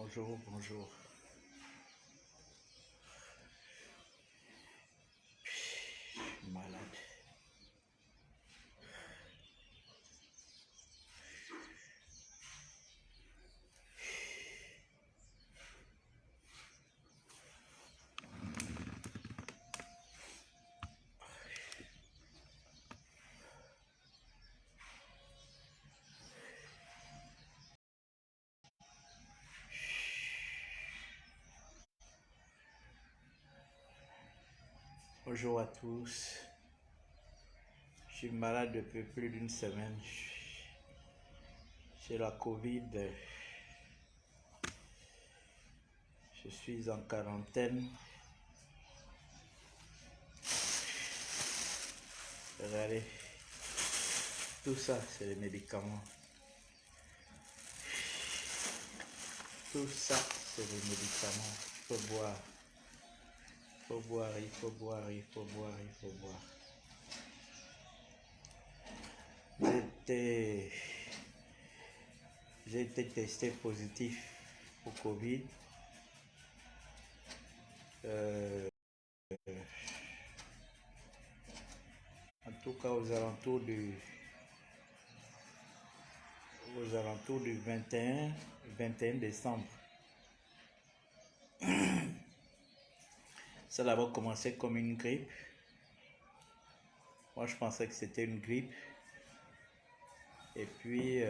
Bonjour, bonjour. Je suis malade. Bonjour à tous. Je suis malade depuis plus d'une semaine. J'ai la Covid. Je suis en quarantaine. Regardez. Tout ça, c'est les médicaments. Tout ça, c'est les médicaments. Il faut boire. Il faut boire, il faut boire, il faut boire, il faut boire. J'ai été testé positif au Covid. En tout cas, aux alentours du 21 décembre. Ça a d'abord commencé comme une grippe. Moi, je pensais que c'était une grippe. Et puis,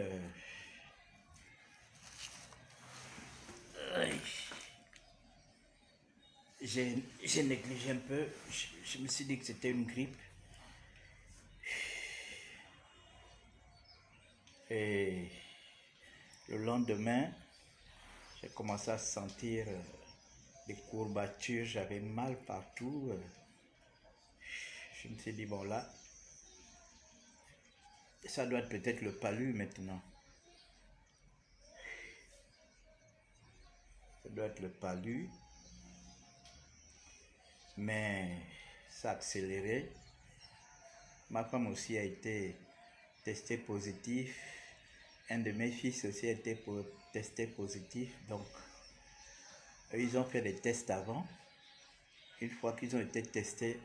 j'ai négligé un peu. Je me suis dit que c'était une grippe. Et le lendemain, j'ai commencé à sentir des courbatures. J'avais mal partout. Je me suis dit, bon là, ça doit être peut-être le palu maintenant. Ça doit être le palu. Mais ça a accéléré. Ma femme aussi a été testée positive. Un de mes fils aussi a été testé positif. Donc, eux, ils ont fait des tests avant. Une fois qu'ils ont été testés,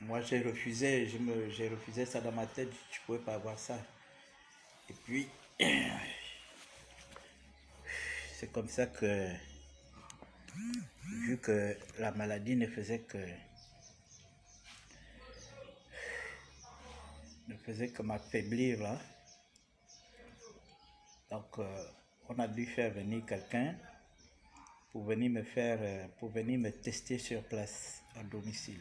moi j'ai refusé ça dans ma tête. Je ne pouvais pas avoir ça. Et puis, c'est comme ça que, vu que la maladie ne faisait que m'affaiblir là, donc on a dû faire venir quelqu'un pour venir me tester sur place à domicile.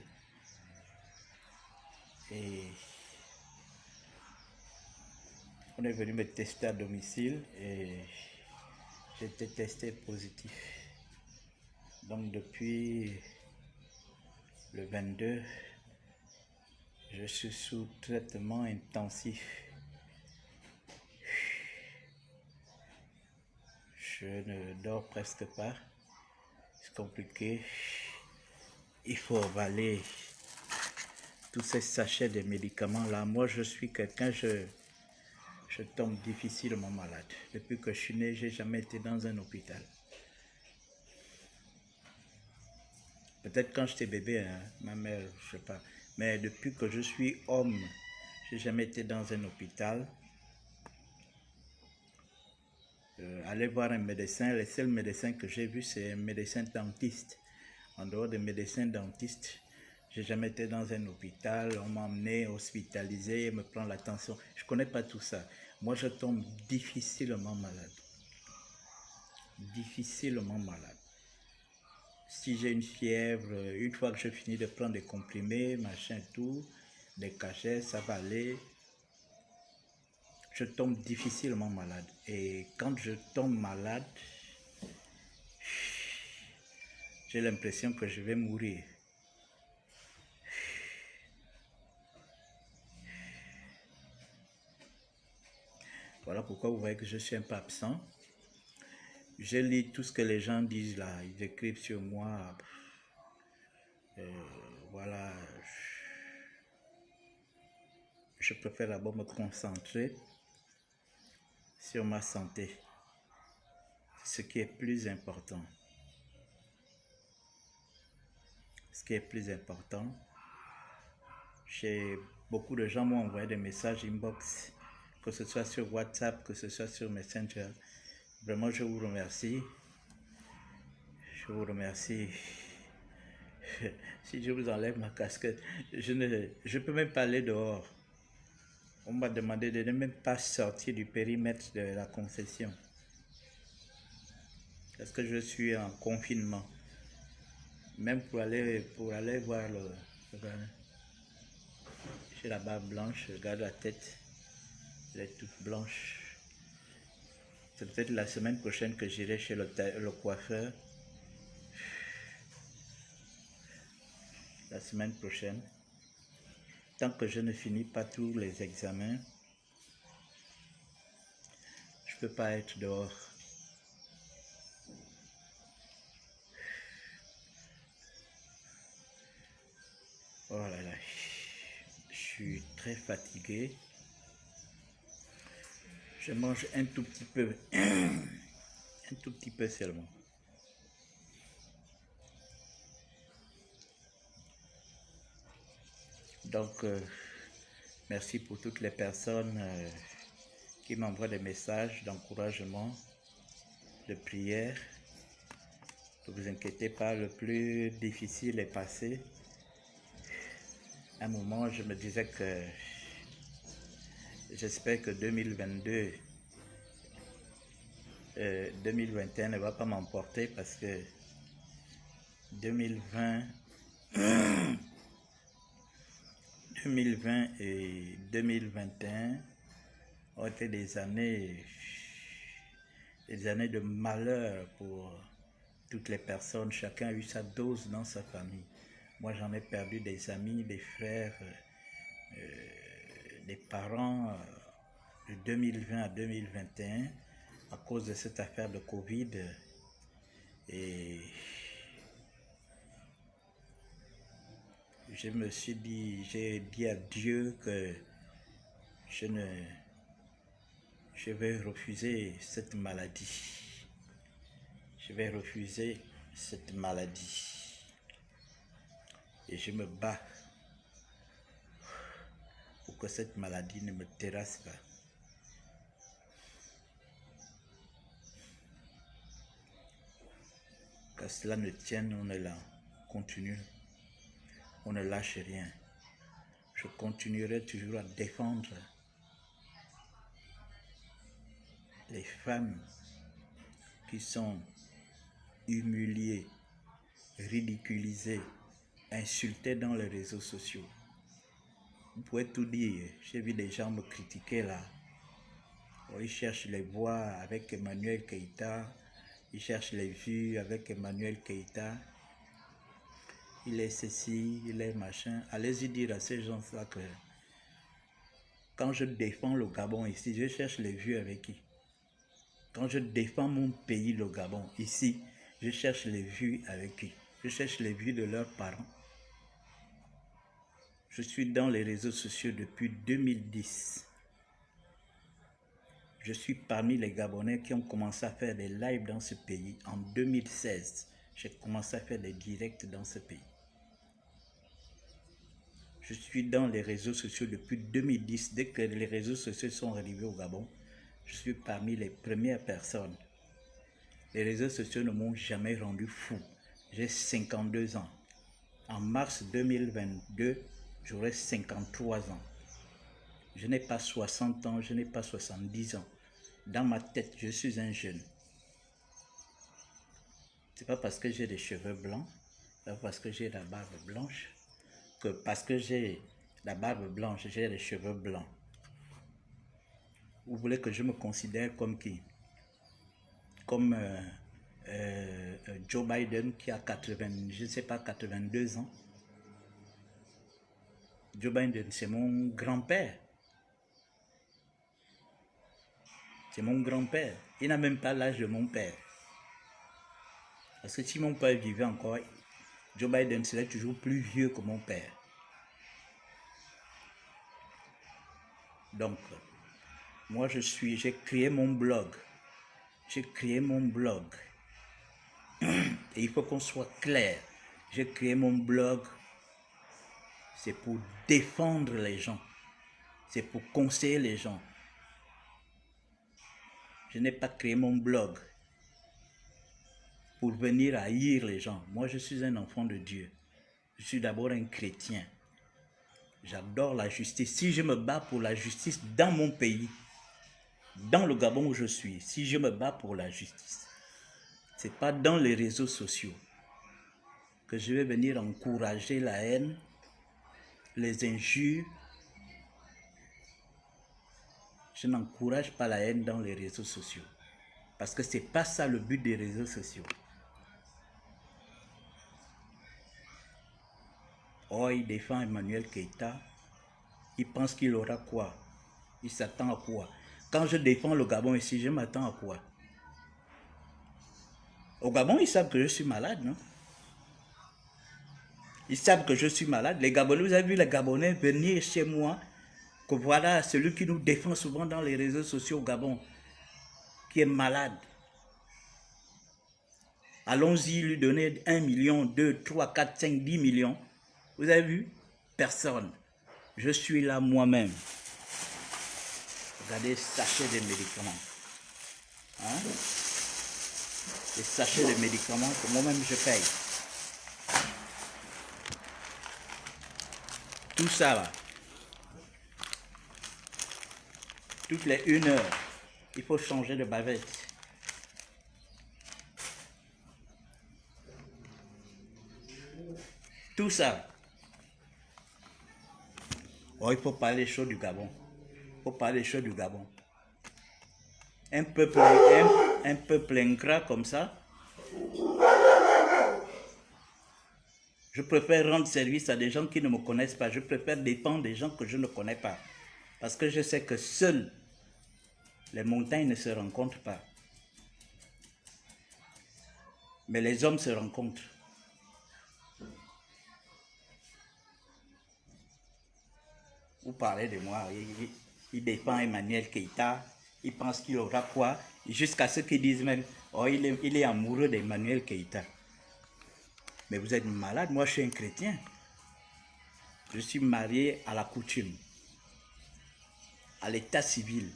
Et on est venu me tester à domicile et j'ai été testé positif. Donc depuis le 22, je suis sous traitement intensif. Je ne dors presque pas. C'est compliqué. Il faut avaler tous ces sachets de médicaments là. Moi, je suis quelqu'un, je tombe difficilement malade. Depuis que je suis né, j'ai jamais été dans un hôpital. Peut-être quand j'étais bébé, hein, ma mère, je sais pas. Mais depuis que je suis homme, j'ai jamais été dans un hôpital. Aller voir un médecin, le seul médecin que j'ai vu, c'est un médecin dentiste. En dehors des médecins dentistes, j'ai jamais été dans un hôpital. On m'a emmené hospitalisé, me prend l'attention. Je connais pas tout ça. Moi, je tombe difficilement malade. Difficilement malade. Si j'ai une fièvre, une fois que je finis de prendre des comprimés, machin, tout, des cachets, ça va aller. Je tombe difficilement malade. Et quand je tombe malade, j'ai l'impression que je vais mourir. Voilà pourquoi vous voyez que je suis un peu absent. Je lis tout ce que les gens disent là, ils écrivent sur moi. Voilà. Je préfère d'abord me concentrer sur ma santé. ce qui est plus important. Ce qui est plus important, beaucoup de gens m'ont envoyé des messages inbox, que ce soit sur WhatsApp, que ce soit sur Messenger. Vraiment, je vous remercie. Je vous remercie. Si je vous enlève ma casquette, je ne peux même pas aller dehors. On m'a demandé de ne même pas sortir du périmètre de la concession. Parce que je suis en confinement. Même pour aller voir le j'ai la barbe blanche, regarde la tête, elle est toute blanche. C'est peut-être la semaine prochaine que j'irai chez le coiffeur. La semaine prochaine. Tant que je ne finis pas tous les examens, je ne peux pas être dehors. Oh là là, je suis très fatigué. Je mange un tout petit peu, un tout petit peu seulement. Donc, merci pour toutes les personnes qui m'envoient des messages d'encouragement, de prière. Ne vous inquiétez pas, le plus difficile est passé. À un moment, je me disais que j'espère que 2022, 2021 ne va pas m'emporter parce que 2020 et 2021 ont été des années de malheur pour toutes les personnes. Chacun a eu sa dose dans sa famille. Moi, j'en ai perdu des amis, des frères, des parents de 2020 à 2021 à cause de cette affaire de Covid. Et je me suis dit, j'ai dit à Dieu que je vais refuser cette maladie. Je vais refuser cette maladie. Et je me bats pour que cette maladie ne me terrasse pas. Que cela ne tienne, on est là, on continue, on ne lâche rien. Je continuerai toujours à défendre les femmes qui sont humiliées, ridiculisées, insultées dans les réseaux sociaux. Vous pouvez tout dire, j'ai vu des gens me critiquer là. Ils cherchent les voix avec Emmanuel Keïta, ils cherchent les vues avec Emmanuel Keïta. Il est ceci, il est machin. Allez-y dire à ces gens-là que quand je défends le Gabon ici, je cherche les vues avec qui? Quand je défends mon pays, le Gabon, ici, je cherche les vues avec qui? Je cherche les vues de leurs parents. Je suis dans les réseaux sociaux depuis 2010. Je suis parmi les Gabonais qui ont commencé à faire des lives dans ce pays. En 2016, j'ai commencé à faire des directs dans ce pays. Je suis dans les réseaux sociaux depuis 2010. Dès que les réseaux sociaux sont arrivés au Gabon, je suis parmi les premières personnes. Les réseaux sociaux ne m'ont jamais rendu fou. J'ai 52 ans. En mars 2022, j'aurai 53 ans. Je n'ai pas 60 ans, je n'ai pas 70 ans. Dans ma tête, je suis un jeune. C'est pas parce que j'ai des cheveux blancs, c'est pas parce que j'ai la barbe blanche, que parce que j'ai la barbe blanche, j'ai les cheveux blancs. Vous voulez que je me considère comme qui? Comme Joe Biden qui a 82 ans. Joe Biden, c'est mon grand-père. C'est mon grand-père. Il n'a même pas l'âge de mon père. Parce que si mon père vivait encore, Joe Biden serait toujours plus vieux que mon père. Donc, moi j'ai créé mon blog. j'ai créé mon blog. Et il faut qu'on soit clair. J'ai créé mon blog, c'est pour défendre les gens. C'est pour conseiller les gens. Je n'ai pas créé mon blog pour venir haïr les gens. Moi, je suis un enfant de Dieu. Je suis d'abord un chrétien. J'adore la justice. Si je me bats pour la justice dans mon pays, dans le Gabon où je suis, si je me bats pour la justice, ce n'est pas dans les réseaux sociaux que je vais venir encourager la haine, les injures. Je n'encourage pas la haine dans les réseaux sociaux. Parce que ce n'est pas ça le but des réseaux sociaux. Oh, il défend Emmanuel Keïta. Il pense qu'il aura quoi? Il s'attend à quoi? Quand je défends le Gabon ici, je m'attends à quoi? Au Gabon, ils savent que je suis malade, non? Ils savent que je suis malade. Les Gabonais, vous avez vu les Gabonais venir chez moi, que voilà celui qui nous défend souvent dans les réseaux sociaux au Gabon, qui est malade. Allons-y lui donner 1 million, 2, 3, 4, 5, 10 millions. Vous avez vu? Personne. Je suis là moi-même. Regardez, sachets de médicaments. Hein? Les sachets de médicaments que moi-même je paye. Tout ça là. Toutes les 1 heure, il faut changer de bavette. Tout ça. Oh, il faut parler chaud du Gabon. Il faut parler chaud du Gabon. Un peuple ingrat comme ça, je préfère rendre service à des gens qui ne me connaissent pas. Je préfère défendre des gens que je ne connais pas. Parce que je sais que seules les montagnes ne se rencontrent pas. Mais les hommes se rencontrent. Vous parlez de moi, il défend Emmanuel Keïta, il pense qu'il aura quoi, jusqu'à ceux qui disent même, oh, il est amoureux d'Emmanuel Keïta. Mais vous êtes malade, moi je suis un chrétien. Je suis marié à la coutume, à l'état civil,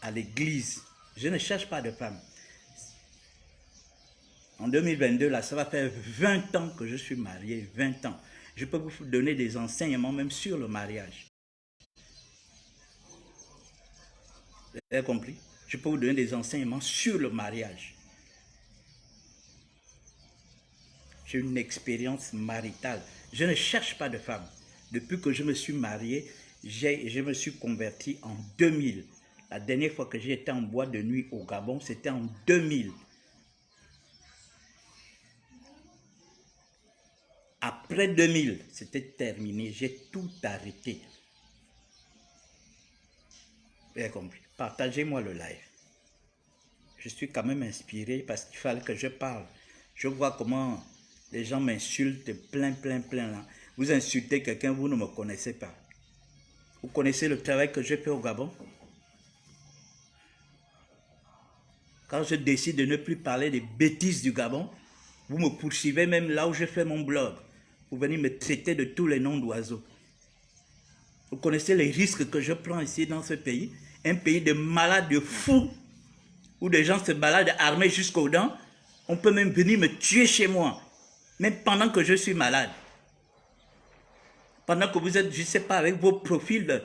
à l'église. Je ne cherche pas de femme. En 2022, là, ça va faire 20 ans que je suis marié, 20 ans. Je peux vous donner des enseignements même sur le mariage. Vous avez compris? Je peux vous donner des enseignements sur le mariage. J'ai une expérience maritale. Je ne cherche pas de femme. Depuis que je me suis marié, je me suis converti en 2000. La dernière fois que j'ai été en boîte de nuit au Gabon, c'était en 2000. Après 2000, c'était terminé. J'ai tout arrêté. Vous avez compris? Partagez-moi le live. Je suis quand même inspiré parce qu'il fallait que je parle. Je vois comment les gens m'insultent plein là. Vous insultez quelqu'un, vous ne me connaissez pas. Vous connaissez le travail que je fais au Gabon? Quand je décide de ne plus parler des bêtises du Gabon, vous me poursuivez même là où je fais mon blog. Vous venez me traiter de tous les noms d'oiseaux. Vous connaissez les risques que je prends ici dans ce pays? Un pays de malades, de fous, où des gens se baladent armés jusqu'aux dents. On peut même venir me tuer chez moi, même pendant que je suis malade. Pendant que vous êtes, je ne sais pas, avec vos profils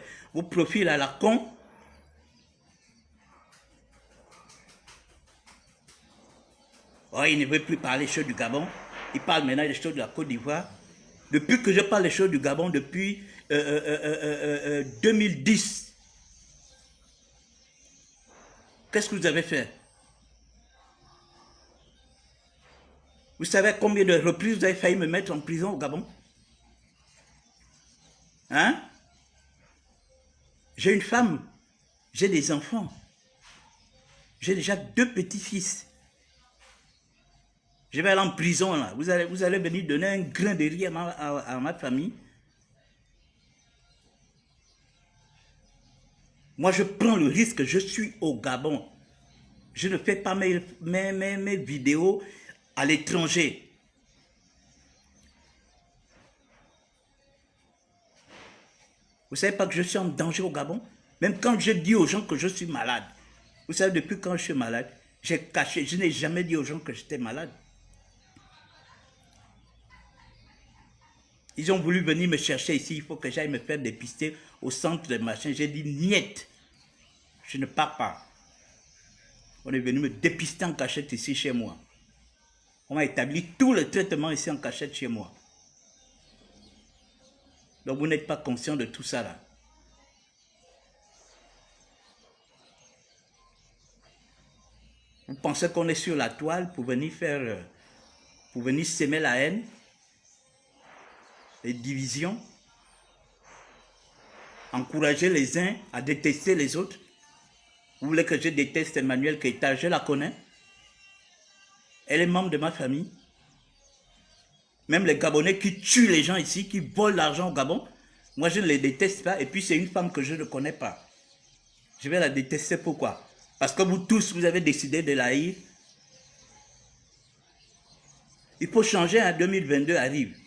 à la con. Oh, il ne veut plus parler des choses du Gabon. Il parle maintenant des choses de la Côte d'Ivoire. Depuis que je parle des choses du Gabon, depuis 2010, qu'est-ce que vous avez fait? Vous savez combien de reprises vous avez failli me mettre en prison au Gabon? Hein? J'ai une femme, j'ai des enfants. J'ai déjà 2 petits-fils. Je vais aller en prison là. Vous allez venir donner un grain de riz à ma famille. Moi, je prends le risque. Je suis au Gabon. Je ne fais pas mes vidéos à l'étranger. Vous ne savez pas que je suis en danger au Gabon? Même quand je dis aux gens que je suis malade. Vous savez, depuis quand je suis malade, j'ai caché, je n'ai jamais dit aux gens que j'étais malade. Ils ont voulu venir me chercher ici, il faut que j'aille me faire dépister au centre de machin. J'ai dit, niet, je ne pars pas. On est venu me dépister en cachette ici chez moi. On m'a établi tout le traitement ici en cachette chez moi. Donc vous n'êtes pas conscient de tout ça là. Vous pensez qu'on est sur la toile pour venir faire, pour venir s'aimer la haine, les divisions, encourager les uns à détester les autres. Vous voulez que je déteste Emmanuelle Keïta? Je la connais. Elle est membre de ma famille. Même les Gabonais qui tuent les gens ici, qui volent l'argent au Gabon, moi je ne les déteste pas. Et puis c'est une femme que je ne connais pas. Je vais la détester, pourquoi? Parce que vous tous, vous avez décidé de la haïr. Il faut changer, en 2022 arrive.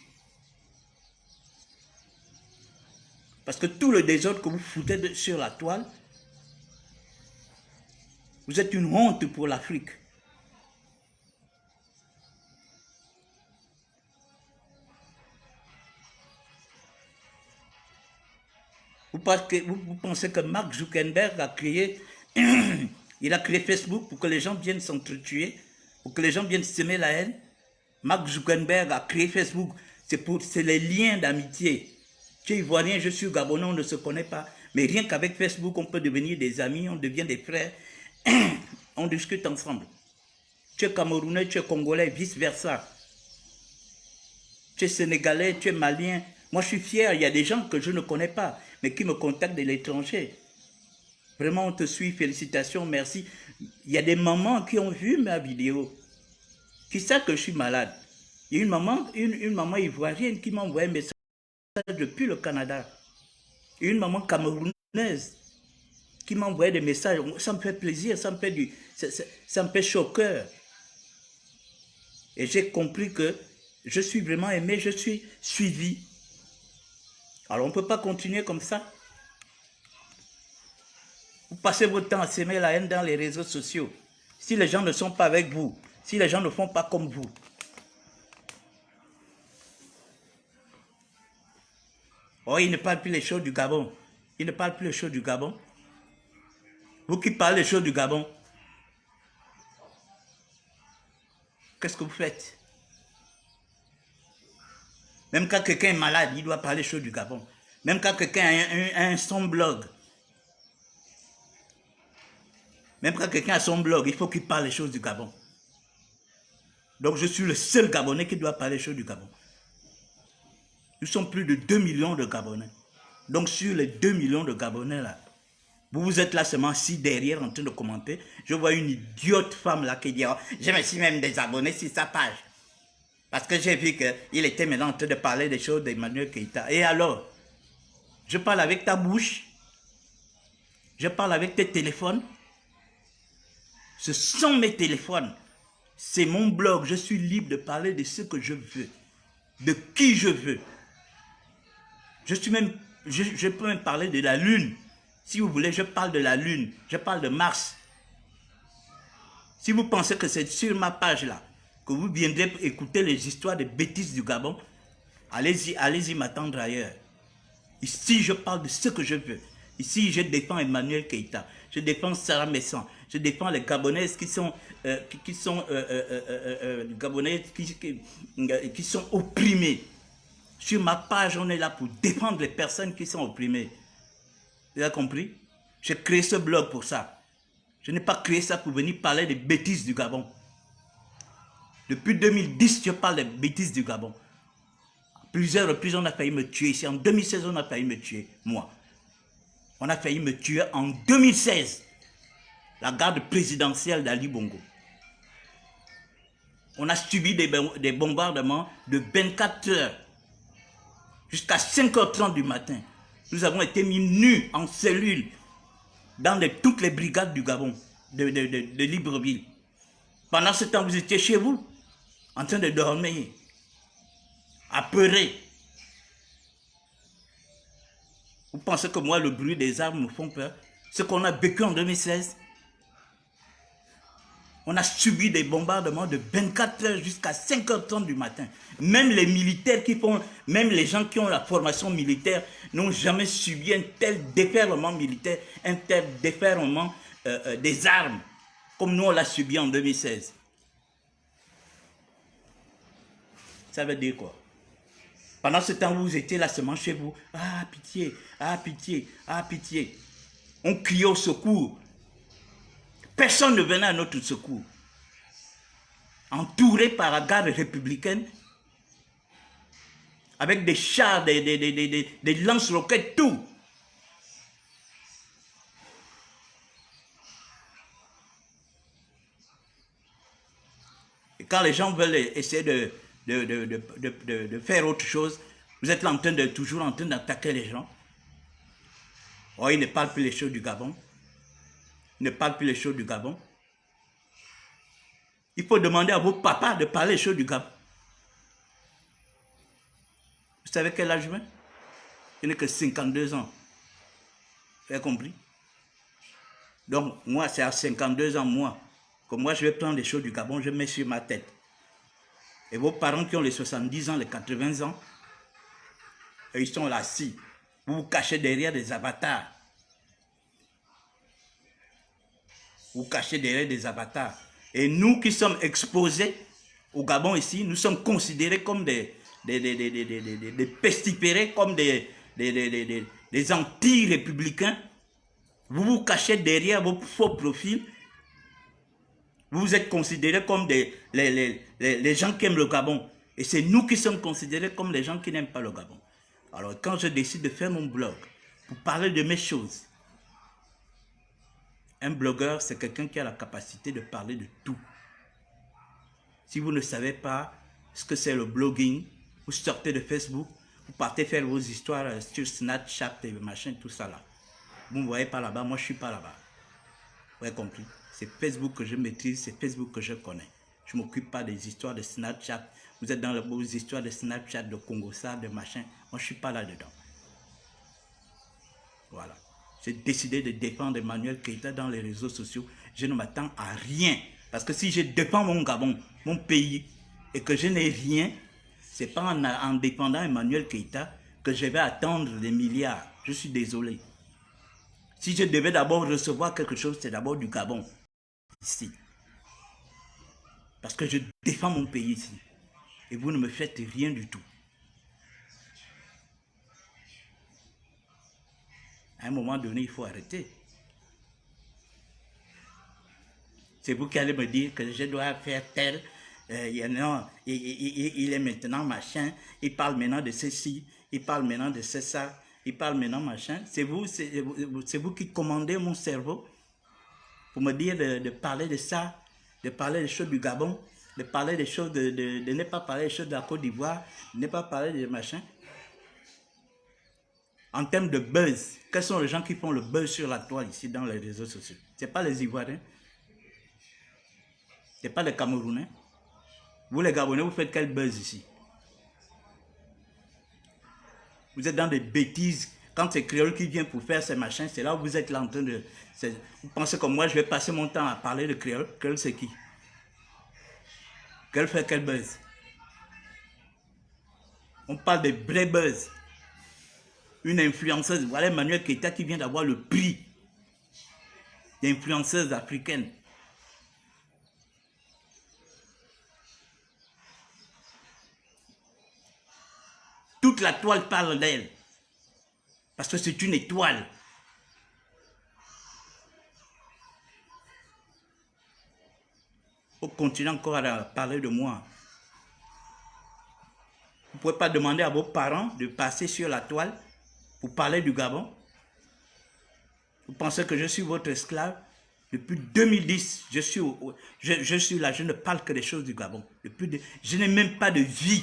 Parce que tout le désordre que vous foutez sur la toile, vous êtes une honte pour l'Afrique. Vous pensez que Mark Zuckerberg a créé, il a créé Facebook pour que les gens viennent s'entretuer, pour que les gens viennent s'aimer la haine. Mark Zuckerberg a créé Facebook, c'est les liens d'amitié. Tu es ivoirien, je suis gabonais, on ne se connaît pas. Mais rien qu'avec Facebook, on peut devenir des amis, on devient des frères. On discute ensemble. Tu es camerounais, tu es congolais, vice-versa. Tu es sénégalais, tu es malien. Moi, je suis fier, il y a des gens que je ne connais pas, mais qui me contactent de l'étranger. Vraiment, on te suit, félicitations, merci. Il y a des mamans qui ont vu ma vidéo, qui savent que je suis malade. Il y a une maman ivoirienne qui m'a envoyé un message depuis le Canada. Et une maman camerounaise qui m'a envoyé des messages. Ça me fait plaisir, ça me fait chaud au cœur. Et j'ai compris que je suis vraiment aimé, je suis suivi. Alors on ne peut pas continuer comme ça. Vous passez votre temps à s'aimer la haine dans les réseaux sociaux. Si les gens ne sont pas avec vous, si les gens ne font pas comme vous. Oh, il ne parle plus les choses du Gabon. Il ne parle plus les choses du Gabon. Vous qui parlez les choses du Gabon, qu'est-ce que vous faites? Même quand quelqu'un est malade, il doit parler les choses du Gabon. Même quand quelqu'un a son blog. Même quand quelqu'un a son blog, il faut qu'il parle les choses du Gabon. Donc je suis le seul Gabonais qui doit parler les choses du Gabon. Nous sommes plus de 2 millions de Gabonais. Donc sur les 2 millions de Gabonais là, vous êtes là seulement assis derrière en train de commenter. Je vois une idiote femme là qui dit oh, je me suis même désabonné sur sa page. Parce que j'ai vu qu'il était maintenant en train de parler des choses d'Emmanuelle Keïta. Et alors, je parle avec ta bouche, je parle avec tes téléphones. Ce sont mes téléphones. C'est mon blog. Je suis libre de parler de ce que je veux. De qui je veux. Je peux même parler de la Lune. Si vous voulez, je parle de la Lune. Je parle de Mars. Si vous pensez que c'est sur ma page là que vous viendrez écouter les histoires de bêtises du Gabon, allez-y m'attendre ailleurs. Ici, je parle de ce que je veux. Ici, je défends Emmanuelle Keïta. Je défends Sarah Messan. Je défends les Gabonaises qui sont opprimés. Sur ma page, on est là pour défendre les personnes qui sont opprimées. Vous avez compris? J'ai créé ce blog pour ça. Je n'ai pas créé ça pour venir parler des bêtises du Gabon. Depuis 2010, je parle des bêtises du Gabon. Plusieurs reprises, on a failli me tuer ici. En 2016, on a failli me tuer, moi. On a failli me tuer en 2016. La garde présidentielle d'Ali Bongo. On a subi des bombardements de 24 heures jusqu'à 5h30 du matin. Nous avons été mis nus en cellule dans toutes les brigades du Gabon. de Libreville. Pendant ce temps, vous étiez chez vous, en train de dormir, apeuré. Vous pensez que moi, le bruit des armes me font peur? Ce qu'on a vécu en 2016, on a subi des bombardements de 24 heures jusqu'à 5h30 du matin. Même les militaires même les gens qui ont la formation militaire n'ont jamais subi un tel déferlement militaire, un tel déferlement des armes, comme nous on l'a subi en 2016. Ça veut dire quoi? Pendant ce temps, vous étiez là seulement chez vous. Ah, pitié, ah, pitié, ah, pitié. On criait au secours. Personne ne venait à notre secours. Entouré par la garde républicaine, avec des chars, des lance-roquettes, tout. Et quand les gens veulent essayer de faire autre chose, vous êtes là toujours en train d'attaquer les gens. Oh, ils ne parlent plus les choses du Gabon. Ils ne parlent plus les choses du Gabon. Il faut demander à vos papas de parler les choses du Gabon. Vous savez quel âge je mets? Je n'ai que 52 ans. Vous avez compris? Donc, moi, c'est à 52 ans, que moi, je vais prendre les choses du Gabon, je mets sur ma tête. Et vos parents qui ont les 70 ans, les 80 ans, ils sont là, assis. Vous vous cachez derrière des avatars. Vous cachez derrière des avatars. Et nous qui sommes exposés au Gabon ici, nous sommes considérés comme des pestiférés, comme des anti-républicains. Vous vous cachez derrière vos faux profils. Vous êtes considérés comme les gens qui aiment le Gabon. Et c'est nous qui sommes considérés comme les gens qui n'aiment pas le Gabon. Alors quand je décide de faire mon blog, pour parler de mes choses, un blogueur, c'est quelqu'un qui a la capacité de parler de tout. Si vous ne savez pas ce que c'est le blogging, vous sortez de Facebook, vous partez faire vos histoires sur Snapchat et machin, tout ça là. Vous ne me voyez pas là-bas, moi je ne suis pas là-bas. Vous avez compris? C'est Facebook que je maîtrise, c'est Facebook que je connais. Je ne m'occupe pas des histoires de Snapchat. Vous êtes dans vos histoires de Snapchat, de Congo, ça, de machin. Moi, je ne suis pas là-dedans. Voilà. J'ai décidé de défendre Emmanuel Keïta dans les réseaux sociaux. Je ne m'attends à rien. Parce que si je défends mon Gabon, mon pays, et que je n'ai rien, ce n'est pas en défendant Emmanuel Keïta que je vais attendre des milliards. Je suis désolé. Si je devais d'abord recevoir quelque chose, c'est d'abord du Gabon. Ici. Parce que je défends mon pays ici. Et vous ne me faites rien du tout. À un moment donné, il faut arrêter. C'est vous qui allez me dire que je dois faire tel. Il est maintenant machin. Il parle maintenant de ceci. Il parle maintenant de ça. Il parle maintenant machin. C'est vous qui commandez mon cerveau pour me dire de parler de ça, de parler des choses du Gabon, de parler des choses de ne pas parler des choses de la Côte d'Ivoire, de ne pas parler des machins. En termes de buzz, quels sont les gens qui font le buzz sur la toile ici dans les réseaux sociaux? Ce n'est pas les Ivoiriens. Ce n'est pas les Camerounais. Vous les Gabonais, vous faites quel buzz ici? Vous êtes dans des bêtises. Quand c'est créole qui vient pour faire ces machins, c'est là où vous êtes là en train de... Vous pensez que moi, je vais passer mon temps à parler de créole? Créole, c'est qui? Créole fait quel buzz? On parle de vrai buzz. Une influenceuse, voilà Emmanuel Keïta qui vient d'avoir le prix d'influenceuse africaine. Toute la toile parle d'elle. Parce que c'est une étoile. Il faut continuer encore à parler de moi. Vous ne pouvez pas demander à vos parents de passer sur la toile pour parler du Gabon. Vous pensez que je suis votre esclave? Depuis 2010, je suis là, je ne parle que des choses du Gabon. Je n'ai même pas de vie.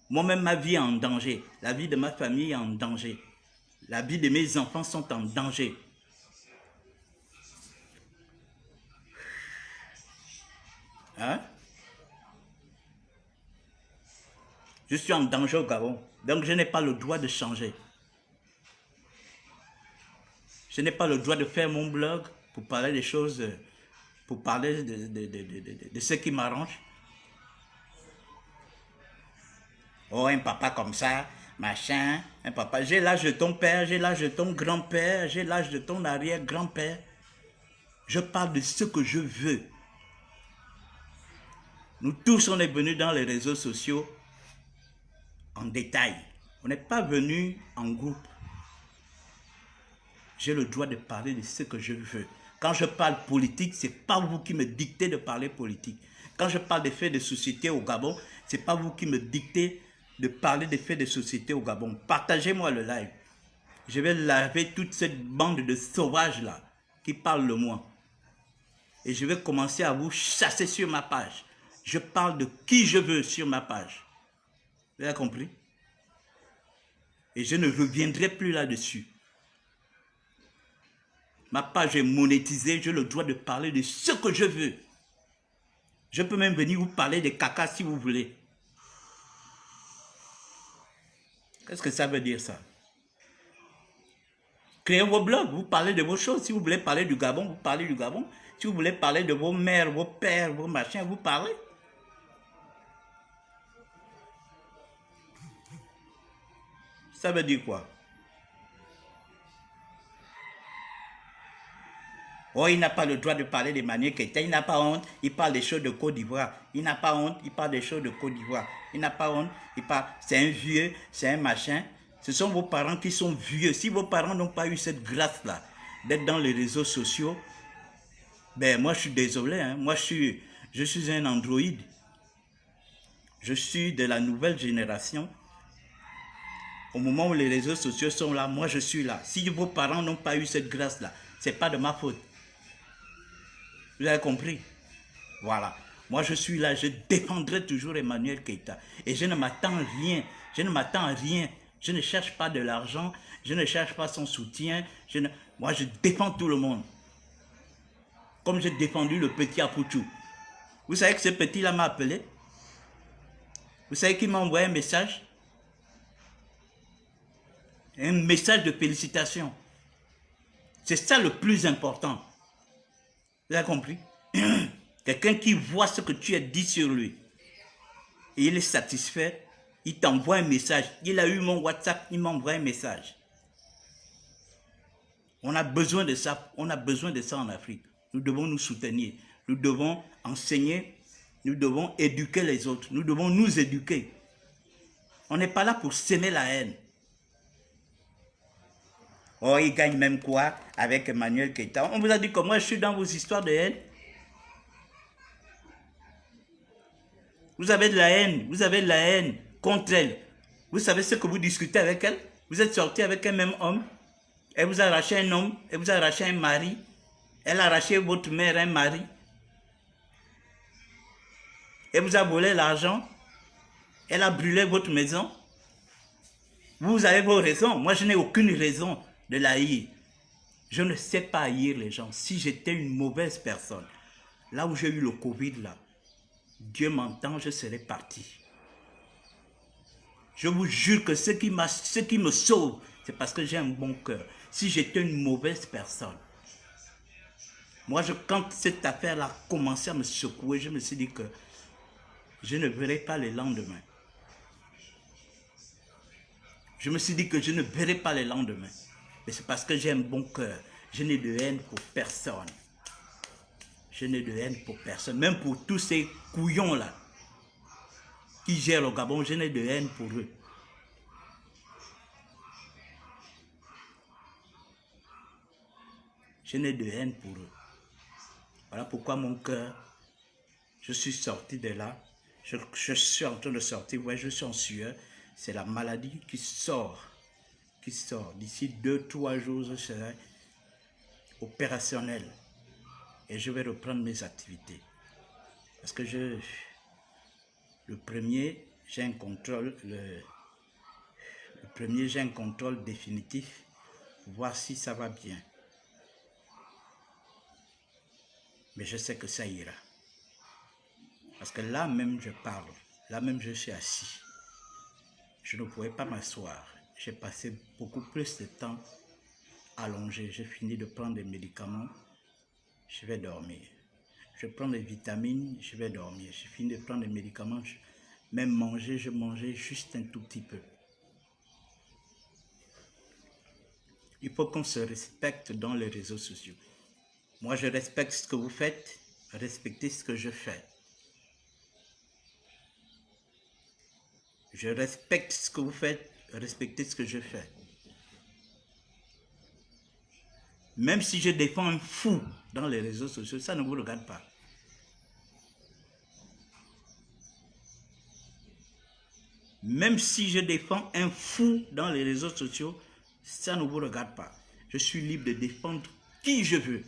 Moi-même, ma vie est en danger. La vie de ma famille est en danger. La vie de mes enfants sont en danger. Hein? Je suis en danger au Gabon. Donc je n'ai pas le droit de changer. Je n'ai pas le droit de faire mon blog pour parler des choses, pour parler de ce qui m'arrange. Oh, un papa comme ça, machin, un papa. J'ai l'âge de ton père, j'ai l'âge de ton grand-père, j'ai l'âge de ton arrière-grand-père. Je parle de ce que je veux. Nous tous, on est venus dans les réseaux sociaux en détail. On n'est pas venus en groupe. J'ai le droit de parler de ce que je veux. Quand je parle politique, ce n'est pas vous qui me dictez de parler politique. Quand je parle des faits de société au Gabon, ce n'est pas vous qui me dictez de parler des faits de société au Gabon. Partagez-moi le live. Je vais laver toute cette bande de sauvages-là qui parlent de moi. Et je vais commencer à vous chasser sur ma page. Je parle de qui je veux sur ma page. Vous avez compris? Et je ne reviendrai plus là-dessus. Ma page est monétisée, j'ai le droit de parler de ce que je veux. Je peux même venir vous parler de caca si vous voulez. Qu'est-ce que ça veut dire ça? Créez vos blogs, vous parlez de vos choses. Si vous voulez parler du Gabon, vous parlez du Gabon. Si vous voulez parler de vos mères, vos pères, vos machins, vous parlez. Ça veut dire quoi? Oh, il n'a pas le droit de parler d'Emmanuel Keïta, il n'a pas honte, il parle des choses de Côte d'Ivoire. Il n'a pas honte, il parle des choses de Côte d'Ivoire. Il n'a pas honte, il parle, c'est un vieux, c'est un machin. Ce sont vos parents qui sont vieux. Si vos parents n'ont pas eu cette grâce-là, d'être dans les réseaux sociaux, ben moi je suis désolé, hein. Moi je suis un androïde. Je suis de la nouvelle génération. Au moment où les réseaux sociaux sont là, moi je suis là. Si vos parents n'ont pas eu cette grâce-là, ce n'est pas de ma faute. Vous avez compris? Voilà. Moi, je suis là, je défendrai toujours Emmanuel Keïta. Et je ne m'attends à rien. Je ne m'attends à rien. Je ne cherche pas de l'argent. Je ne cherche pas son soutien. Moi, je défends tout le monde. Comme j'ai défendu le petit Apoutou. Vous savez que ce petit-là m'a appelé? Vous savez qui m'a envoyé un message? Un message de félicitations. C'est ça le plus important. Vous avez compris? Quelqu'un qui voit ce que tu as dit sur lui et il est satisfait, il t'envoie un message. Il a eu mon WhatsApp, il m'envoie un message. On a besoin de ça, on a besoin de ça en Afrique. Nous devons nous soutenir, nous devons enseigner, nous devons éduquer les autres, nous devons nous éduquer. On n'est pas là pour s'aimer la haine. Oh, il gagne même quoi avec Emmanuel Keïta? On vous a dit que moi je suis dans vos histoires de haine. Vous avez de la haine contre elle. Vous savez ce que vous discutez avec elle? Vous êtes sorti avec un même homme. Elle vous a arraché un homme, elle vous a arraché un mari. Elle a arraché votre mère un mari. Elle vous a volé l'argent. Elle a brûlé votre maison. Vous avez vos raisons. Moi, je n'ai aucune raison de la haïr. Je ne sais pas haïr les gens. Si j'étais une mauvaise personne, là où j'ai eu le Covid, là, Dieu m'entend, je serais parti. Je vous jure que ce qui me sauve, c'est parce que j'ai un bon cœur. Si j'étais une mauvaise personne, moi, quand cette affaire-là a commencé à me secouer, je me suis dit que je ne verrai pas les lendemains. Je me suis dit que je ne verrai pas les lendemains. Mais c'est parce que j'ai un bon cœur. Je n'ai de haine pour personne. Je n'ai de haine pour personne. Même pour tous ces couillons-là qui gèrent le Gabon, je n'ai de haine pour eux. Je n'ai de haine pour eux. Voilà pourquoi mon cœur, je suis sorti de là. Je suis en train de sortir. Ouais, je suis en sueur. C'est la maladie qui sort. D'ici 2-3 jours, je serai opérationnel. Et je vais reprendre mes activités. Parce que le premier, j'ai un contrôle, j'ai un contrôle définitif pour voir si ça va bien. Mais je sais que ça ira. Parce que là même je parle, là même je suis assis. Je ne pouvais pas m'asseoir. J'ai passé beaucoup plus de temps allongé. J'ai fini de prendre des médicaments, je vais dormir. Je prends des vitamines, je vais dormir. J'ai fini de prendre des médicaments, même manger, je mangeais juste un tout petit peu. Il faut qu'on se respecte dans les réseaux sociaux. Moi, je respecte ce que vous faites, respectez ce que je fais. Je respecte ce que vous faites, respectez ce que je fais. Même si je défends un fou dans les réseaux sociaux, ça ne vous regarde pas. Même si je défends un fou dans les réseaux sociaux, ça ne vous regarde pas. Je suis libre de défendre qui je veux.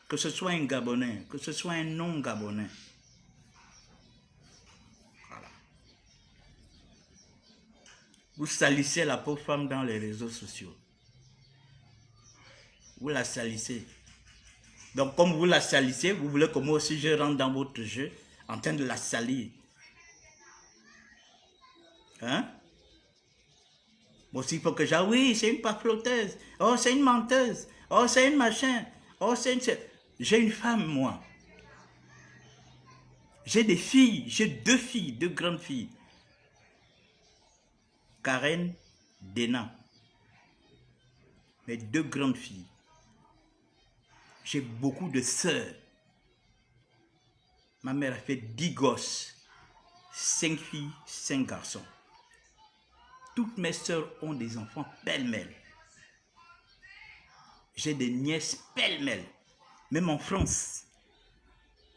Que ce soit un Gabonais, que ce soit un non-Gabonais. Voilà. Vous salissez la pauvre femme dans les réseaux sociaux. Vous la salissez. Donc comme vous la salissez, vous voulez que moi aussi je rentre dans votre jeu en train de la salir. Hein? Moi aussi il faut que j'aille, oui, c'est une pafloteuse. Oh, c'est une menteuse. Oh, c'est une machin. Oh, c'est une... J'ai une femme, moi. J'ai des filles. J'ai deux filles, deux grandes filles. Karen, Dena. Mes deux grandes filles. J'ai beaucoup de sœurs. Ma mère a fait 10 gosses. 5 filles, 5 garçons. Toutes mes sœurs ont des enfants pêle-mêle. J'ai des nièces pêle-mêle. Même en France,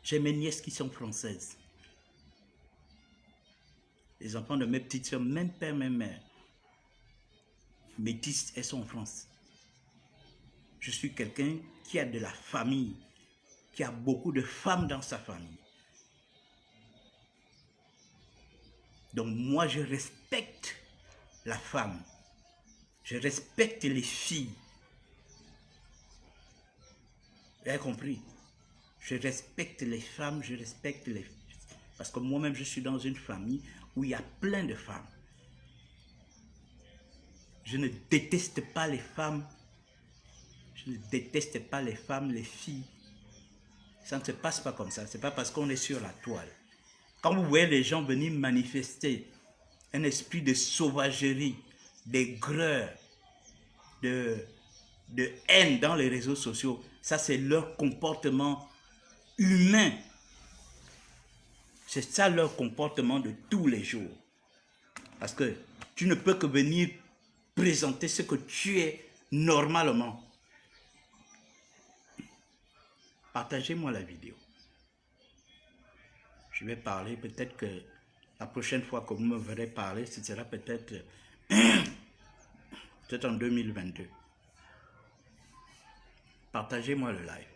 j'ai mes nièces qui sont françaises. Les enfants de mes petites sœurs, même père, même mère. Métisses, elles sont en France. Je suis quelqu'un qui a de la famille, qui a beaucoup de femmes dans sa famille. Donc moi, je respecte la femme. Je respecte les filles. Vous avez compris? Je respecte les femmes, je respecte les filles. Parce que moi-même, je suis dans une famille où il y a plein de femmes. Je ne déteste pas les femmes. Je ne déteste pas les femmes, les filles. Ça ne se passe pas comme ça. Ce n'est pas parce qu'on est sur la toile. Quand vous voyez les gens venir manifester un esprit de sauvagerie, d'aigreur, de haine dans les réseaux sociaux, ça c'est leur comportement humain. C'est ça leur comportement de tous les jours. Parce que tu ne peux que venir présenter ce que tu es normalement. Partagez-moi la vidéo. Je vais parler, peut-être que la prochaine fois que vous me verrez parler, ce sera peut-être en 2022. Partagez-moi le live.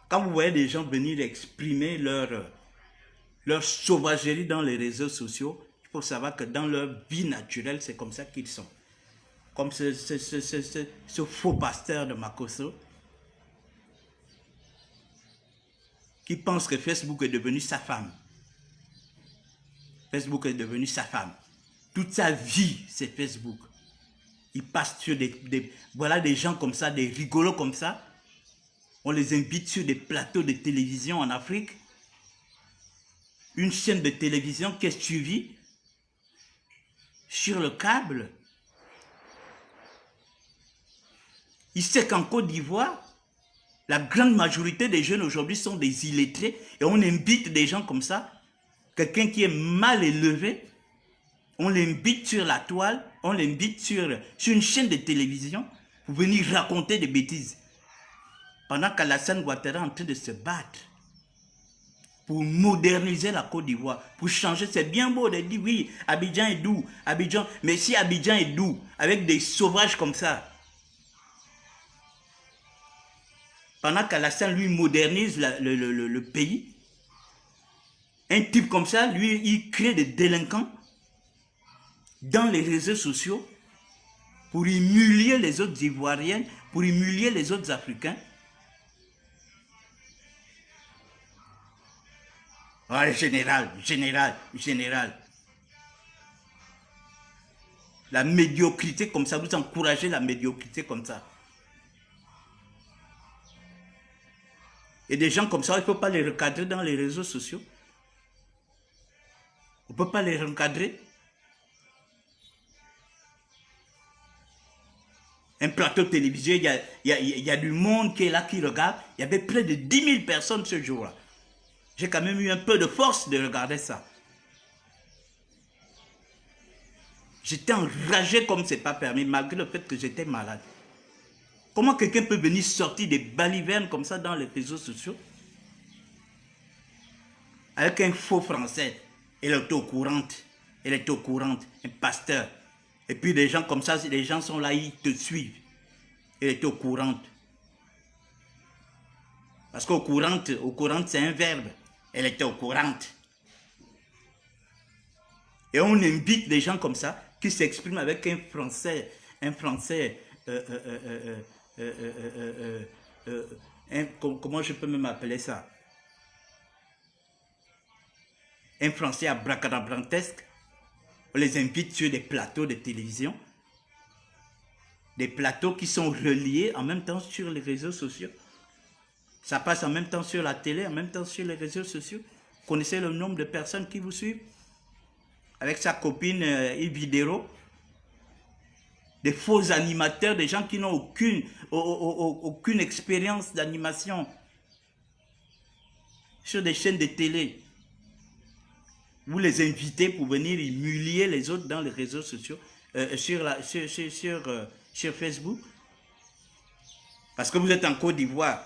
Quand vous voyez des gens venir exprimer leur sauvagerie dans les réseaux sociaux, il faut savoir que dans leur vie naturelle, c'est comme ça qu'ils sont. Comme ce faux pasteur de Makosso, qui pense que Facebook est devenu sa femme. Facebook est devenu sa femme. Toute sa vie, c'est Facebook. Il passe sur voilà des gens comme ça, des rigolos comme ça. On les invite sur des plateaux de télévision en Afrique. Une chaîne de télévision qui est suivie sur le câble. Il sait qu'en Côte d'Ivoire, la grande majorité des jeunes aujourd'hui sont des illettrés et on invite des gens comme ça, quelqu'un qui est mal élevé, on l'invite sur la toile, on l'invite sur une chaîne de télévision pour venir raconter des bêtises. Pendant qu'Alassane Ouattara est en train de se battre pour moderniser la Côte d'Ivoire, pour changer, c'est bien beau de dire oui, Abidjan est doux, Abidjan, mais si Abidjan est doux, avec des sauvages comme ça, pendant qu'Alassane, lui, modernise le pays, un type comme ça, lui, il crée des délinquants dans les réseaux sociaux pour humilier les autres Ivoiriennes, pour humilier les autres Africains. Oh, le général, général, général. La médiocrité comme ça, vous encouragez la médiocrité comme ça. Et des gens comme ça, il ne faut pas les recadrer dans les réseaux sociaux. On ne peut pas les recadrer. Un plateau télévisé, il y a du monde qui est là, qui regarde. Il y avait près de 10 000 personnes ce jour-là. J'ai quand même eu un peu de force de regarder ça. J'étais enragé comme ce n'est pas permis, malgré le fait que j'étais malade. Comment quelqu'un peut venir sortir des balivernes comme ça dans les réseaux sociaux avec un faux français? Elle est au courante. Elle est au courante. Un pasteur. Et puis des gens comme ça, les gens sont là, ils te suivent. Elle est au courante. Parce qu'au courante, c'est un verbe. Elle était au courante. Et on invite des gens comme ça qui s'expriment avec un français comment je peux même appeler ça? Un français abracadabrantesque. On les invite sur des plateaux de télévision. Des plateaux qui sont reliés en même temps sur les réseaux sociaux. Ça passe en même temps sur la télé, en même temps sur les réseaux sociaux. Vous connaissez le nombre de personnes qui vous suivent? Avec sa copine Yves Vidéro. Des faux animateurs, des gens qui n'ont aucune expérience d'animation sur des chaînes de télé. Vous les invitez pour venir humilier les autres dans les réseaux sociaux, sur Facebook. Parce que vous êtes en Côte d'Ivoire.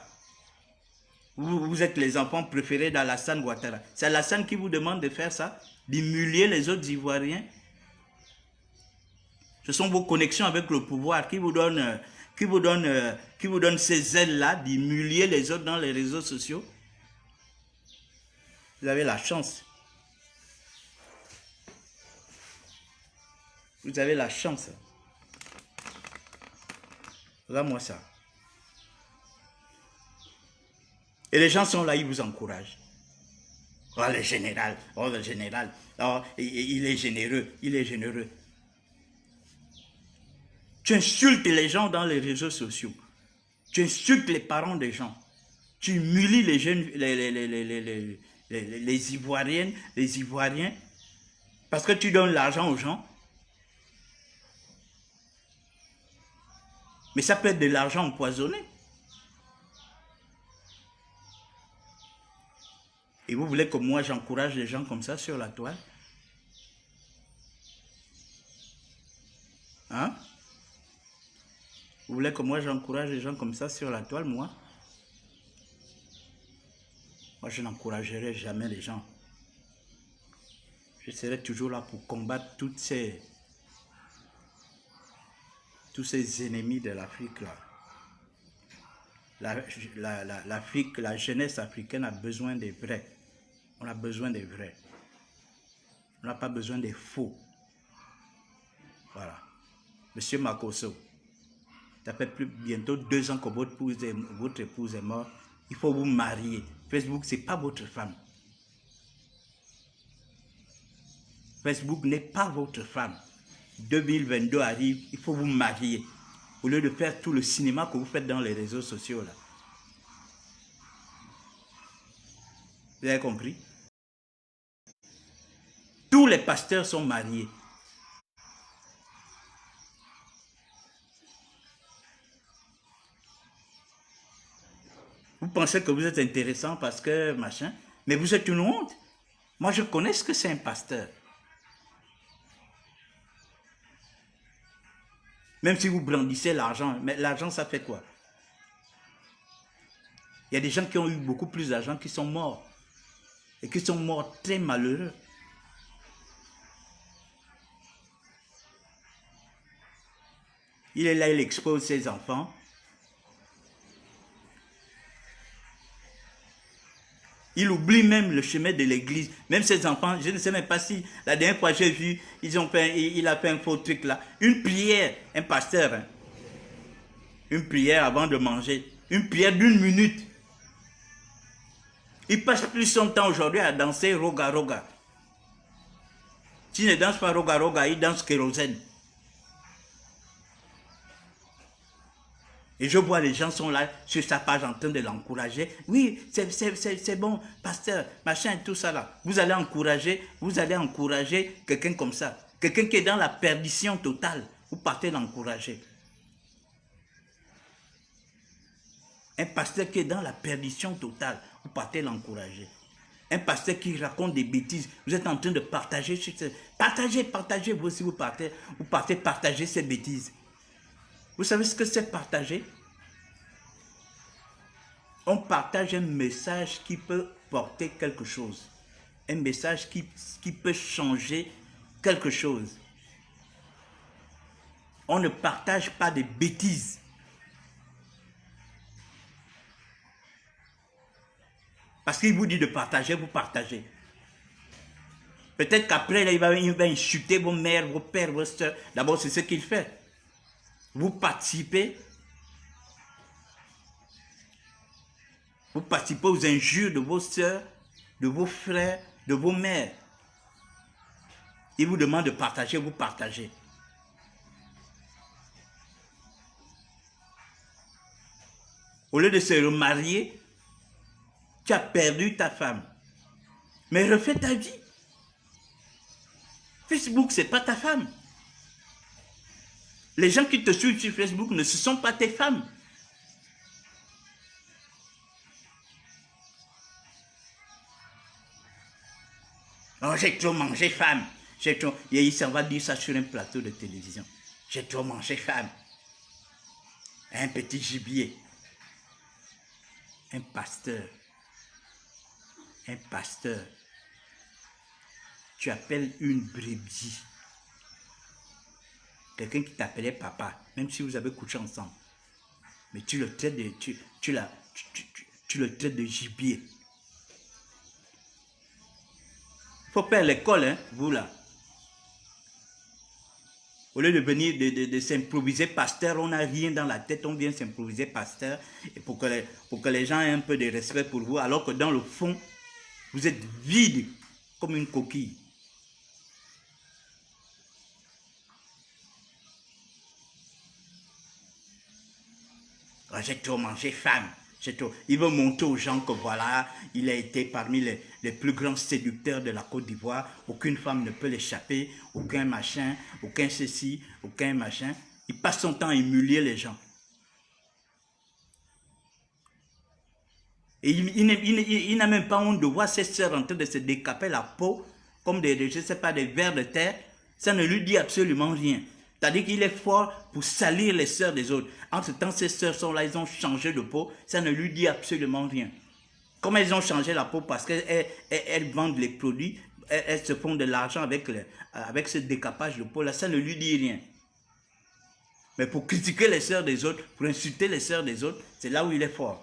Vous êtes les enfants préférés d'Alassane Ouattara. C'est Alassane qui vous demande de faire ça, d'humilier les autres Ivoiriens. Ce sont vos connexions avec le pouvoir qui vous donnent ces ailes-là d'humilier les autres dans les réseaux sociaux. Vous avez la chance. Vous avez la chance. Regarde-moi ça. Et les gens sont là, ils vous encouragent. Oh, le général, oh, il est généreux, il est généreux. Tu insultes les gens dans les réseaux sociaux. Tu insultes les parents des gens. Tu humilies les jeunes, les Ivoiriennes, les Ivoiriens, parce que tu donnes l'argent aux gens. Mais ça peut être de l'argent empoisonné. Et vous voulez que moi j'encourage les gens comme ça sur la toile? Hein? Vous voulez que moi j'encourage les gens comme ça sur la toile, moi? Moi je n'encouragerai jamais les gens. Je serai toujours là pour combattre tous ces ennemis de l'Afrique là. L'Afrique, la jeunesse africaine a besoin des vrais. On a besoin des vrais. On n'a pas besoin des faux. Voilà. Monsieur Makosso, ça fait bientôt 2 ans que votre épouse est morte. Il faut vous marier. Facebook, ce n'est pas votre femme. Facebook n'est pas votre femme. 2022 arrive, il faut vous marier. Au lieu de faire tout le cinéma que vous faites dans les réseaux sociaux là. Vous avez compris? Tous les pasteurs sont mariés. Vous pensez que vous êtes intéressant parce que machin, mais vous êtes une honte. Moi, je connais ce que c'est un pasteur. Même si vous brandissez l'argent, mais l'argent, ça fait quoi? Il y a des gens qui ont eu beaucoup plus d'argent qui sont morts. Et qui sont morts très malheureux. Il est là, il expose ses enfants. Il oublie même le chemin de l'église. Même ses enfants, je ne sais même pas si, la dernière fois j'ai vu, il a fait un faux truc là. Une prière, un pasteur. Hein. Une prière avant de manger. Une prière d'1 minute. Il passe plus son temps aujourd'hui à danser roga roga. S'il ne danse pas roga roga, il danse kérosène. Et je vois les gens sont là sur sa page en train de l'encourager. Oui, c'est bon, pasteur, machin et tout ça là. Vous allez encourager quelqu'un comme ça. Quelqu'un qui est dans la perdition totale. Vous partez l'encourager. Un pasteur qui est dans la perdition totale. Vous partez l'encourager. Un pasteur qui raconte des bêtises. Vous êtes en train de partager. Partagez. Vous aussi, vous partez partager ces bêtises. Vous savez ce que c'est partager? On partage un message qui peut porter quelque chose. Un message qui peut changer quelque chose. On ne partage pas des bêtises. Parce qu'il vous dit de partager, vous partagez. Peut-être qu'après, il va insulter vos mères, vos pères, vos soeurs. D'abord, c'est ce qu'il fait. Vous participez aux injures de vos soeurs, de vos frères, de vos mères. Il vous demande de partager, vous partagez. Au lieu de se remarier, tu as perdu ta femme. Mais refais ta vie. Facebook, ce n'est pas ta femme. Les gens qui te suivent sur Facebook ne sont pas tes femmes. Oh, j'ai trop mangé femme. Et il s'en va dire ça sur un plateau de télévision. J'ai trop mangé femme. Un petit gibier. Un pasteur. Tu appelles une brebis. Quelqu'un qui t'appelait papa, même si vous avez couché ensemble. Mais tu le traites de gibier. Il faut faire l'école, hein, vous là. Au lieu de venir de s'improviser pasteur, on n'a rien dans la tête, on vient s'improviser pasteur et pour que les gens aient un peu de respect pour vous, alors que dans le fond, vous êtes vide comme une coquille. Oh, j'ai trop mangé femme. Il veut montrer aux gens que voilà, il a été parmi les plus grands séducteurs de la Côte d'Ivoire. Aucune femme ne peut l'échapper, aucun machin, aucun ceci, aucun machin. Il passe son temps à humilier les gens. Et il n'a même pas honte de voir ses sœurs en train de se décaper la peau comme je sais pas, des vers de terre. Ça ne lui dit absolument rien. C'est-à-dire qu'il est fort pour salir les sœurs des autres. En ce temps, ces sœurs sont là, ils ont changé de peau. Ça ne lui dit absolument rien. Comme elles ont changé la peau parce qu'elles vendent les produits, elles se font de l'argent avec ce décapage de peau là, ça ne lui dit rien. Mais pour critiquer les sœurs des autres, pour insulter les sœurs des autres, c'est là où il est fort.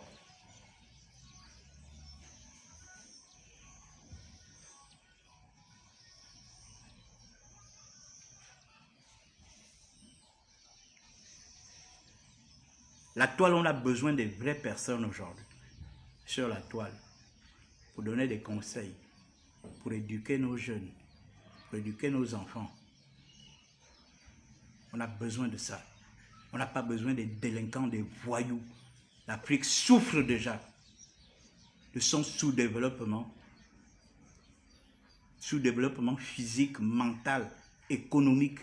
La toile, on a besoin de vraies personnes aujourd'hui sur la toile pour donner des conseils, pour éduquer nos jeunes, pour éduquer nos enfants. On a besoin de ça. On n'a pas besoin des délinquants, des voyous. L'Afrique souffre déjà de son sous-développement physique, mental, économique.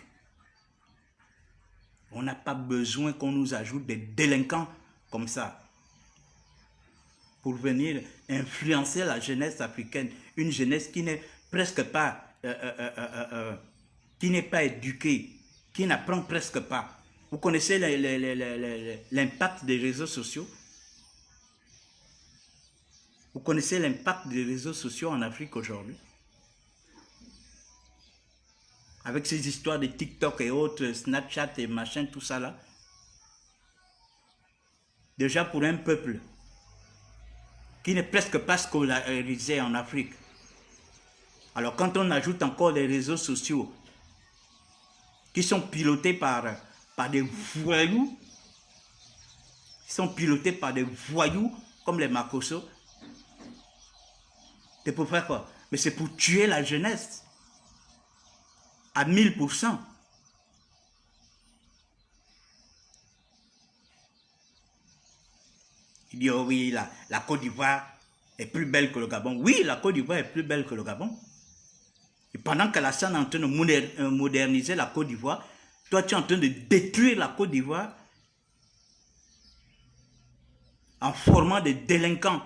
On n'a pas besoin qu'on nous ajoute des délinquants comme ça pour venir influencer la jeunesse africaine. Une jeunesse qui n'est presque pas, qui n'est pas éduquée, qui n'apprend presque pas. Vous connaissez l'impact des réseaux sociaux? Vous connaissez l'impact des réseaux sociaux en Afrique aujourd'hui? Avec ces histoires de TikTok et autres, Snapchat et machin, tout ça là. Déjà pour un peuple qui n'est presque pas scolarisé en Afrique. Alors quand on ajoute encore les réseaux sociaux qui sont pilotés par des voyous, comme les Makosso, C'est pour faire quoi? Mais c'est pour tuer la jeunesse. À 1000%. Il dit, oh oui, la Côte d'Ivoire est plus belle que le Gabon. Oui, la Côte d'Ivoire est plus belle que le Gabon. Et pendant que la Alassane est en train de moderniser la Côte d'Ivoire, toi, tu es en train de détruire la Côte d'Ivoire en formant des délinquants.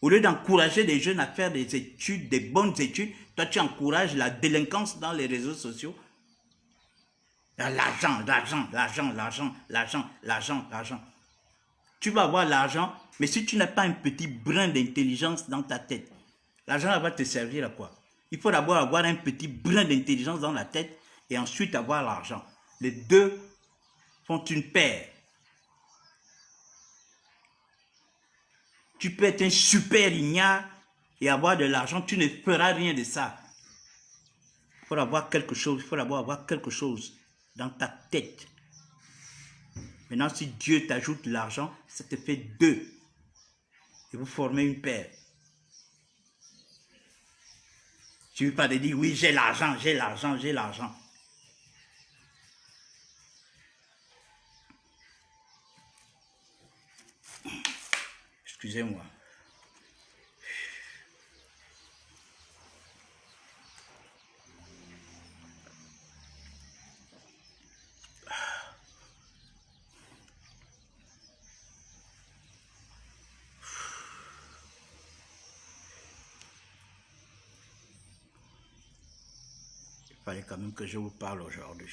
Au lieu d'encourager des jeunes à faire des études, des bonnes études, toi, tu encourages la délinquance dans les réseaux sociaux. L'argent, l'argent, l'argent, l'argent, l'argent, l'argent, l'argent. Tu vas avoir l'argent, mais si tu n'as pas un petit brin d'intelligence dans ta tête, l'argent va te servir à quoi? Il faut d'abord avoir un petit brin d'intelligence dans la tête et ensuite avoir l'argent. Les deux font une paire. Tu peux être un super ignare et avoir de l'argent, tu ne feras rien de ça. Il faut avoir quelque chose, il faut d'abord avoir quelque chose dans ta tête. Maintenant, si Dieu t'ajoute l'argent, ça te fait deux. Et vous formez une paire. Tu ne veux pas te dire, oui, j'ai l'argent, j'ai l'argent, j'ai l'argent. Excusez-moi. Il fallait quand même que je vous parle aujourd'hui.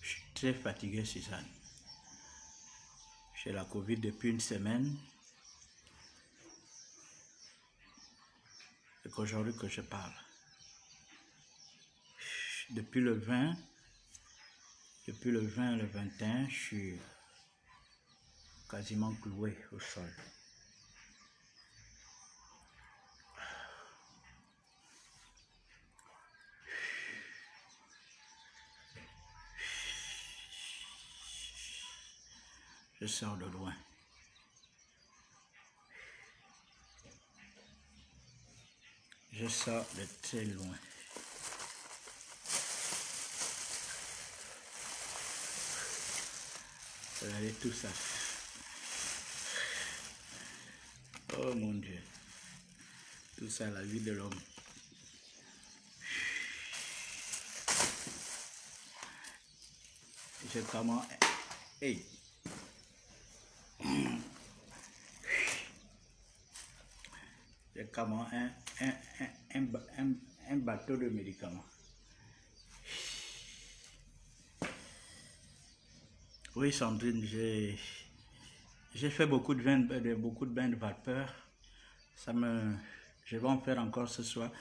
Je suis très fatigué, Suzanne. J'ai la Covid depuis une semaine. C'est qu'aujourd'hui que je parle. Depuis le 20, le 21, je suis quasiment cloué au sol. Je sors de loin. Je sors de très loin. Regardez tout ça. Oh mon Dieu. Tout ça, la vie de l'homme. J'ai comment... Hey. J'ai comment un bateau de médicaments. Oui, Sandrine, j'ai fait beaucoup de bains de vapeur. Je vais en faire encore ce soir.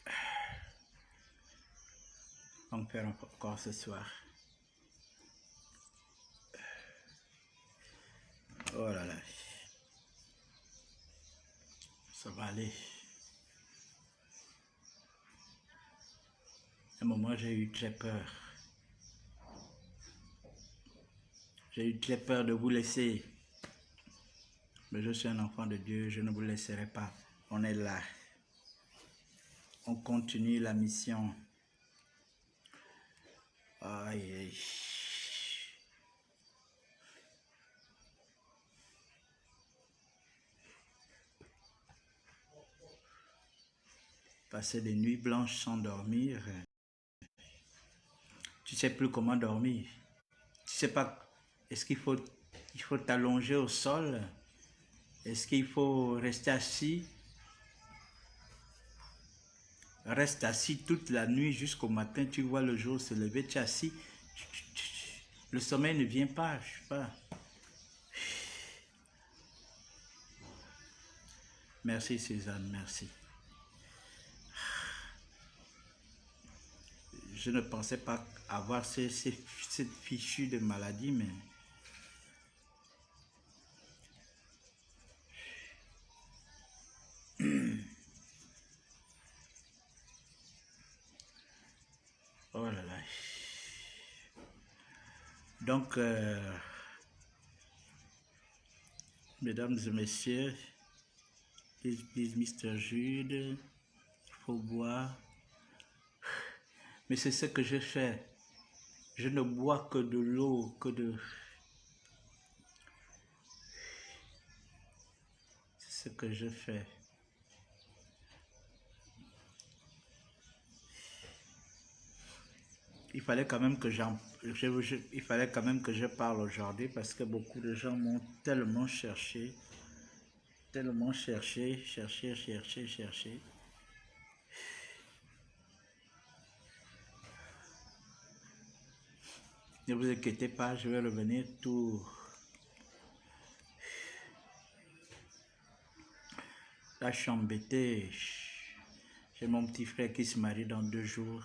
Je vais en faire encore ce soir. Oh là là. Ça va aller. À un moment, j'ai eu très peur. J'ai eu très peur de vous laisser. Mais je suis un enfant de Dieu, je ne vous laisserai pas. On est là. On continue la mission. Aïe, aïe. Passer des nuits blanches sans dormir. Tu ne sais plus comment dormir. Tu ne sais pas, est-ce qu'il faut t'allonger au sol? Est-ce qu'il faut rester assis? Reste assis toute la nuit jusqu'au matin, tu vois le jour se lever, tu es assis. Le sommeil ne vient pas, je sais pas. Merci Suzanne, merci. Je ne pensais pas avoir cette fichue de maladie, mais... Oh là là. Donc, mesdames et messieurs, please, Mr. Jude, il faut boire. Mais c'est ce que je fais. Je ne bois que de l'eau, C'est ce que je fais. Il fallait quand même que il fallait quand même que je parle aujourd'hui parce que beaucoup de gens m'ont tellement cherché. Cherché. Ne vous inquiétez pas, je vais revenir tout. Là, je suis embêté. J'ai mon petit frère qui se marie dans 2 jours.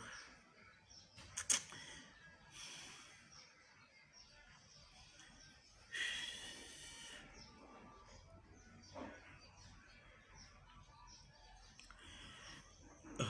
Oh,